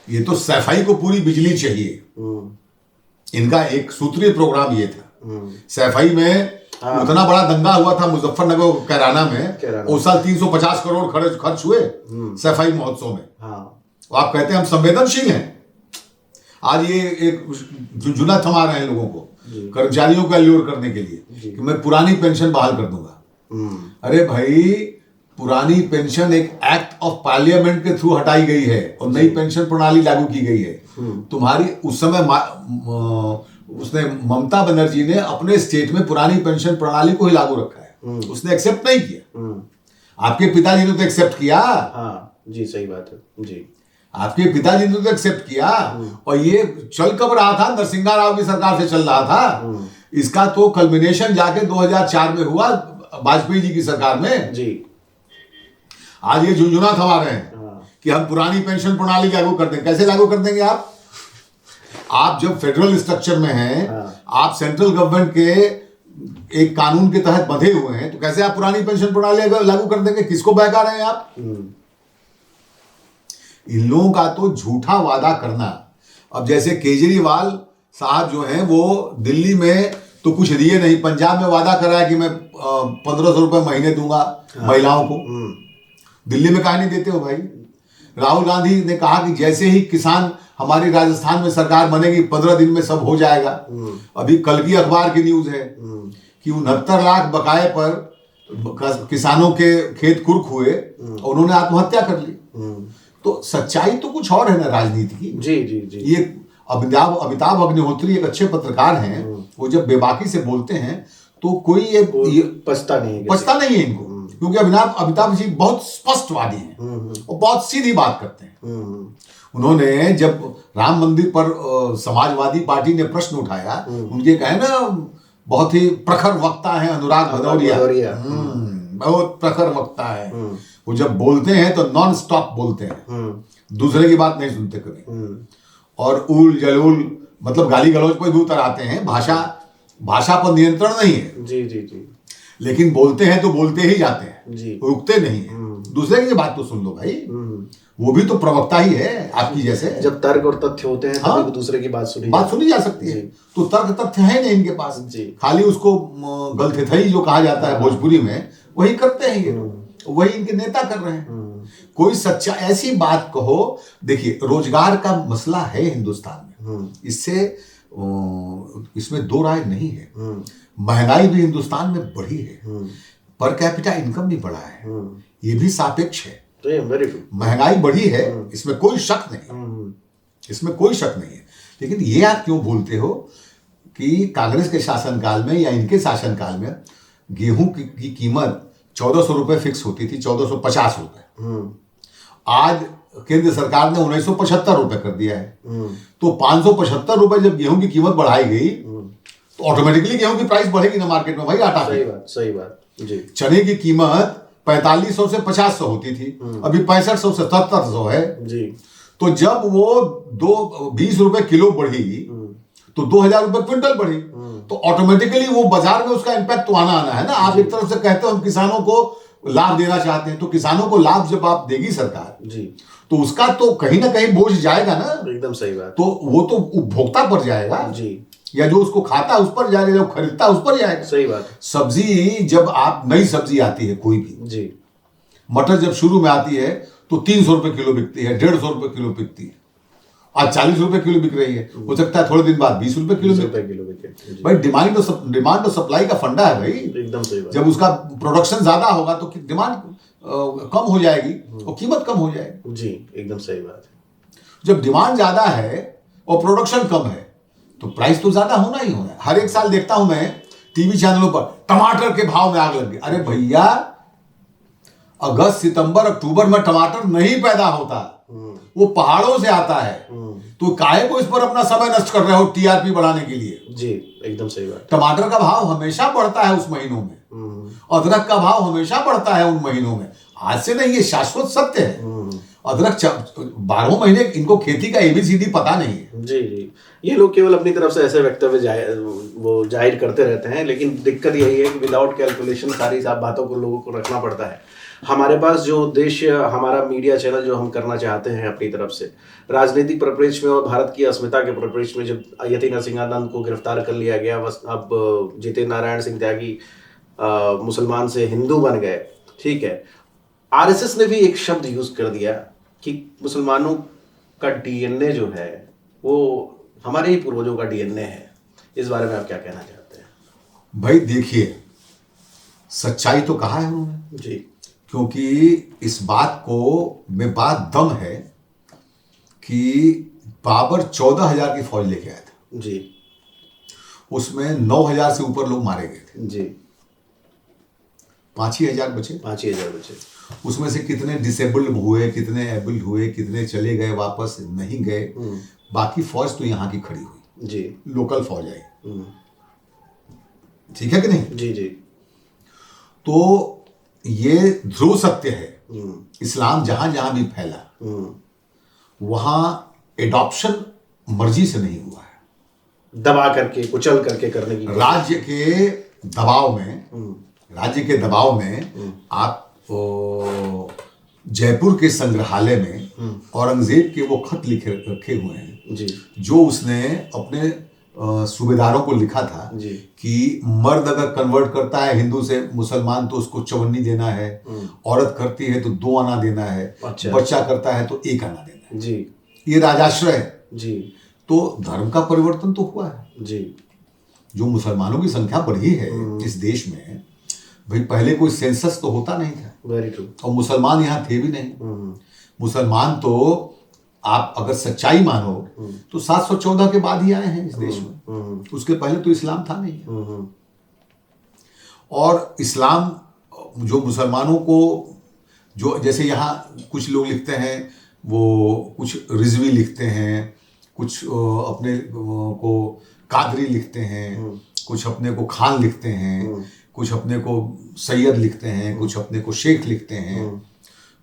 ये तो सफाई को पूरी बिजली चाहिए, इनका एक सूत्रीय प्रोग्राम ये था। सफाई में उतना बड़ा दंगा हुआ था मुजफ्फरनगर कैराना में, उस साल 350 करोड़ खर्च हुए सफाई महोत्सव में। तो आप कहते हैं हम संवेदनशील हैं, आज ये एक झुंझुना थमा रहे हैं लोगों को, कर्मचारियों का ल्योर करने के लिए कि मैं पुरानी पेंशन बहाल कर दूंगा। अरे भाई, पुरानी पेंशन एक एक्ट ऑफ पार्लियामेंट के थ्रू हटाई गई है और नई पेंशन प्रणाली लागू की गई है। तुम्हारी उस समय उसने ममता बनर्जी ने अपने स्टेट में पुरानी पेंशन प्रणाली को ही लागू रखा है, उसने एक्सेप्ट नहीं किया। आपके पिताजी ने तो एक्सेप्ट किया। हाँ जी, सही बात है जी। आपके पिताजी ने तो एक्सेप्ट किया, और ये चल कब रहा था, नरसिंहा राव की सरकार से चल रहा था। इसका तो कल्मिनेशन जाके 2004 में हुआ, वाजपेयी जी की सरकार में जी। आज ये झुंझुना थमा रहे हैं कि हम पुरानी पेंशन प्रणाली लागू कर देंगे। कैसे लागू कर देंगे आप जब फेडरल स्ट्रक्चर में हैं, आप सेंट्रल गवर्नमेंट के एक कानून के तहत बंधे हुए हैं, तो कैसे आप पुरानी पेंशन प्रणाली लागू कर देंगे? किसको बहका रहे हैं आप? इन लोगों का तो झूठा वादा करना। अब जैसे केजरीवाल साहब जो हैं, वो दिल्ली में तो कुछ दिए नहीं, पंजाब में वादा करा है कि मैं 1500 रुपए महीने दूंगा महिलाओं को। दिल्ली में कहा नहीं देते हो भाई? राहुल गांधी ने कहा कि जैसे ही किसान हमारी राजस्थान में सरकार बनेगी 15 दिन में सब हो जाएगा। अभी कल की अखबार की न्यूज है कि 69 लाख बकाए पर किसानों के खेत कुर्क हुए और उन्होंने आत्महत्या कर ली। तो सच्चाई तो कुछ और है ना राजनीति की। जी जी जी। ये अमिताभ अग्निहोत्री एक अच्छे पत्रकार हैं, वो जब बेबाकी से बोलते हैं तो कोई ये पछता नहीं है इनको, क्योंकि अमिताभ जी बहुत स्पष्टवादी हैं और बहुत सीधी बात करते हैं। उन्होंने जब राम मंदिर पर समाजवादी पार्टी ने प्रश्न उठाया, उनके कहे ना बहुत ही प्रखर वक्ता है अनुराग भदौरिया, बहुत प्रखर वक्ता है। वो जब बोलते हैं तो नॉन स्टॉप बोलते हैं, दूसरे की बात नहीं सुनते कभी, और उल जलूल मतलब गाली गलौज पर भी उतर आते हैं। भाषा पर नियंत्रण नहीं है जी जी जी, लेकिन बोलते हैं तो बोलते ही जाते हैं जी, रुकते नहीं है। दूसरे की बात तो सुन लो भाई, वो भी तो प्रवक्ता ही है आपकी जैसे। जब तर्क और तथ्य होते हैं तभी तो दूसरे की बात सुनी जा सकती है। तो तर्क तथ्य है नहीं इनके पास, खाली उसको गलथेथई जो कहा जाता है भोजपुरी में, वही करते हैं ये, वही इनके नेता कर रहे हैं। कोई सच्चा ऐसी बात कहो। देखिए, रोजगार का मसला है हिंदुस्तान में, इसमें दो राय नहीं है। महंगाई भी हिंदुस्तान में बढ़ी है, पर कैपिटा इनकम भी बढ़ा है, ये भी सापेक्ष है। महंगाई बढ़ी है, इसमें कोई शक नहीं, इसमें कोई शक नहीं है। लेकिन ये आप क्यों बोलते हो कि कांग्रेस के शासनकाल में या इनके शासनकाल में गेहूं की कीमत 1400 रुपए फिक्स होती थी, 1450 रुपए। आज केंद्र सरकार ने 1975 रुपए कर दिया है। तो 575 रुपए जब गेहूं की कीमत बढ़ाई गई तो ऑटोमेटिकली गेहूं की प्राइस बढ़ेगी ना मार्केट में भाई। आटा सही बात जी। चने की कीमत 4500 से 5000 होती थी, अभी 6500 से 7700 है जी। तो जब वो 20 रुपए किलो बढ़ी तो 2000 रुपए क्विंटल बढ़ी, तो ऑटोमेटिकली वो बाजार में उसका इम्पैक्ट तो आना है ना। आप एक तरफ से कहते हो हम किसानों को लाभ देना चाहते हैं, तो किसानों को लाभ जब आप देगी सरकार जी, तो उसका तो कहीं ना कहीं बोझ जाएगा ना। एकदम सही बात। तो वो तो उपभोक्ता पर जाएगा जी, या जो उसको खाता उस पर जाएगा, जो खरीदता उस पर जाएगा। सही बात। सब्जी जब आप नई सब्जी आती है कोई भी जी, मटर जब शुरू में आती है तो 300 रुपए किलो बिकती है, 150 रुपए किलो बिकती है। आज 40 रुपए किलो बिक रही है, हो सकता है थोड़े दिन बाद 20 रुपए किलो बिके। भाई डिमांड और सप्लाई का फंडा है भाई, एकदम सही बात। जब उसका प्रोडक्शन ज्यादा होगा तो डिमांड कम हो जाएगी और कीमत कम हो जाएगी जी, एकदम सही बात है। जब डिमांड ज्यादा है और प्रोडक्शन कम है तो प्राइस तो ज्यादा होना ही होना है। हर एक साल देखता हूं मैं टीवी चैनलों पर टमाटर के भाव में आग लग गई। अरे भैया, अगस्त सितंबर अक्टूबर में टमाटर नहीं पैदा होता, वो पहाड़ों से आता है। तो काहे को इस पर अपना समय नष्ट कर रहे हो टीआरपी बढ़ाने के लिए? जी एकदम सही बात। टमाटर का भाव हमेशा बढ़ता है उस महीनों में, अदरक का भाव हमेशा बढ़ता है उन महीनों में। आज से नहीं, ये शाश्वत सत्य है। अदरक 12 महीने इनको खेती का एबीसीडी पता नहीं है। जी जी, ये लोग केवल अपनी तरफ से ऐसे वक्तव्य जाहिर करते रहते हैं, लेकिन दिक्कत यही है कि विदाउट कैलकुलेशन सारी सब बातों को लोगों को रखना पड़ता है। हमारे पास जो उद्देश्य हमारा मीडिया चैनल जो हम करना चाहते हैं अपनी तरफ से, राजनीतिक परिप्रेक्ष्य में और भारत की अस्मिता के परिप्रेक्ष्य में, जब यति नरसिंहानंद को गिरफ्तार कर लिया गया, बस अब जितेंद्र नारायण सिंह त्यागी मुसलमान से हिंदू बन गए, ठीक है। आरएसएस ने भी एक शब्द यूज कर दिया कि मुसलमानों का डीएनए जो है वो हमारे ही पूर्वजों का डीएनए है। इस बारे में आप क्या कहना चाहते हैं? भाई देखिए, सच्चाई तो कहा है उन्होंने जी, क्योंकि इस बात को में बात दम है कि बाबर 14,000 की फौज लेके आया था जी, उसमें 9,000 से ऊपर लोग मारे गए थे जी, 5,000 बचे। 5,000 बचे। उसमें से कितने डिसेबल्ड हुए, कितने एबल्ड हुए, कितने चले गए वापस नहीं गए। बाकी फौज तो यहाँ की खड़ी हुई जी, लोकल फौज आई। ठीक है कि नहीं? जी जी, तो ये ध्रुव सत्य है। इस्लाम जहां जहां भी फैला वहां एडॉप्शन मर्जी से नहीं हुआ है, दबा करके कुचल करके करने की। राज्य के दबाव में आप जयपुर के संग्रहालय में औरंगजेब के वो खत लिखे रखे हुए हैं जी, जो उसने अपने सूबेदारों को लिखा था जी, कि मर्द अगर कन्वर्ट करता है हिंदू से मुसलमान तो उसको 54 देना है, औरत करती है तो 2 आना देना है, अच्छा। बच्चा करता है तो 1 आना देना है। जी ये राजाश्रय है। जी, तो धर्म का परिवर्तन तो हुआ है। जी, जो मुसलमानों की संख्या बढ़ी है इस देश में, भाई पहले कोई सेंसस तो होता नहीं था, वेरी ट्रू। और मुसलमान यहाँ थे भी नहीं। मुसलमान तो आप अगर सच्चाई मानो तो 714 के बाद ही आए हैं इस देश में। उसके पहले तो इस्लाम था नहीं। और इस्लाम जो मुसलमानों को, जो जैसे यहाँ कुछ लोग लिखते हैं, वो कुछ रिजवी लिखते हैं, कुछ अपने को कादरी लिखते हैं, कुछ अपने को खान लिखते हैं, कुछ अपने को सैयद लिखते हैं, कुछ अपने को शेख लिखते हैं,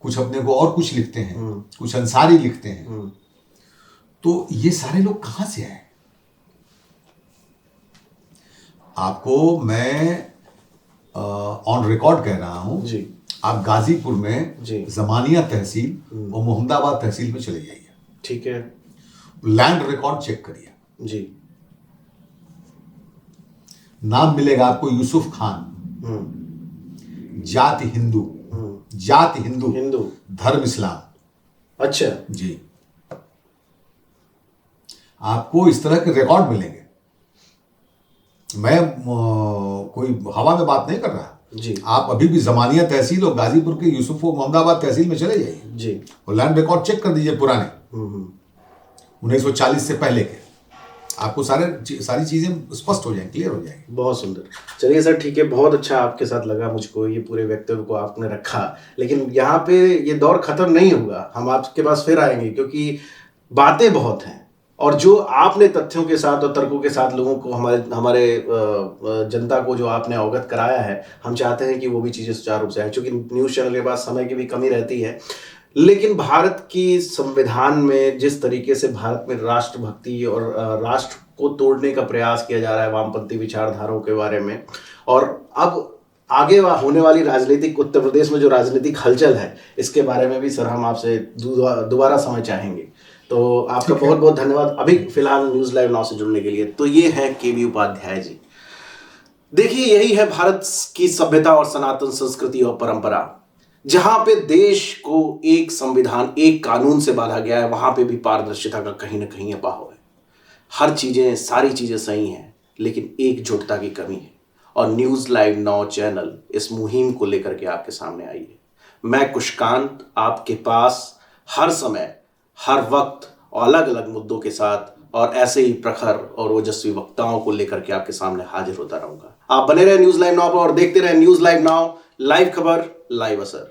कुछ अपने को और कुछ लिखते हैं, कुछ अंसारी लिखते हैं। तो ये सारे लोग कहाँ से आए? आपको मैं ऑन रिकॉर्ड कह रहा हूं जी, आप गाजीपुर में जी, जमानिया तहसील और मोहम्मदाबाद तहसील में चले जाइए, ठीक है, लैंड रिकॉर्ड चेक करिए। जी, नाम मिलेगा आपको यूसुफ खान, जाति हिंदू, जाति हिंदू, हिंदू, धर्म इस्लाम। अच्छा जी, आपको इस तरह के रिकॉर्ड मिलेंगे। मैं कोई हवा में बात नहीं कर रहा जी, आप अभी भी जमानिया तहसील और गाजीपुर के यूसुफ और मोहम्मदाबाद तहसील में चले जाइए जी, और लैंड रिकॉर्ड चेक कर दीजिए पुराने 1940 से पहले के। आपको सारी चीजें स्पष्ट हो जाएंगी, क्लियर हो जाएंगी। बहुत सुंदर। चलिए सर, ठीक है, बहुत अच्छा आपके साथ लगा मुझको, ये पूरे वक्तव्य को आपने रखा। लेकिन यहाँ पे ये दौर खत्म नहीं होगा, हम आपके पास फिर आएंगे, क्योंकि बातें बहुत हैं और जो आपने तथ्यों के साथ और तर्कों के साथ लोगों को, हमारे जनता को जो आपने अवगत कराया है, हम चाहते हैं कि वो भी चीज़ें सुचारू रूप से आए, क्योंकि न्यूज़ चैनल के पास समय की भी कमी रहती है। लेकिन भारत की संविधान में जिस तरीके से भारत में राष्ट्रभक्ति और राष्ट्र को तोड़ने का प्रयास किया जा रहा है वामपंथी विचारधाराओं के बारे में, और अब आगे होने वाली राजनीतिक, उत्तर प्रदेश में जो राजनीतिक हलचल है, इसके बारे में भी सर हम आपसे दोबारा समय चाहेंगे। तो आपका बहुत बहुत धन्यवाद अभी फिलहाल न्यूज़ लाइव नाउ से जुड़ने के लिए। तो ये है केवी उपाध्याय जी। देखिए, यही है भारत की सभ्यता और सनातन संस्कृति और परंपरा। जहां पे देश को एक संविधान, एक कानून से बांधा गया है, वहां पे भी पारदर्शिता का कहीं ना कहीं अभाव है। हर चीजें, सारी चीजें सही हैं, लेकिन एकजुटता की कमी है। और न्यूज़ लाइव नाउ चैनल इस मुहिम को लेकर के आपके सामने आई है। मैं कुशकांत आपके पास हर समय, हर वक्त और अलग अलग मुद्दों के साथ और ऐसे ही प्रखर और ओजस्वी वक्ताओं को लेकर के आपके सामने हाजिर होता रहूंगा। आप बने रहे न्यूज़ लाइव नाउ पर और देखते रहे न्यूज़ लाइव नाउ, लाइव खबर, लाइव असर।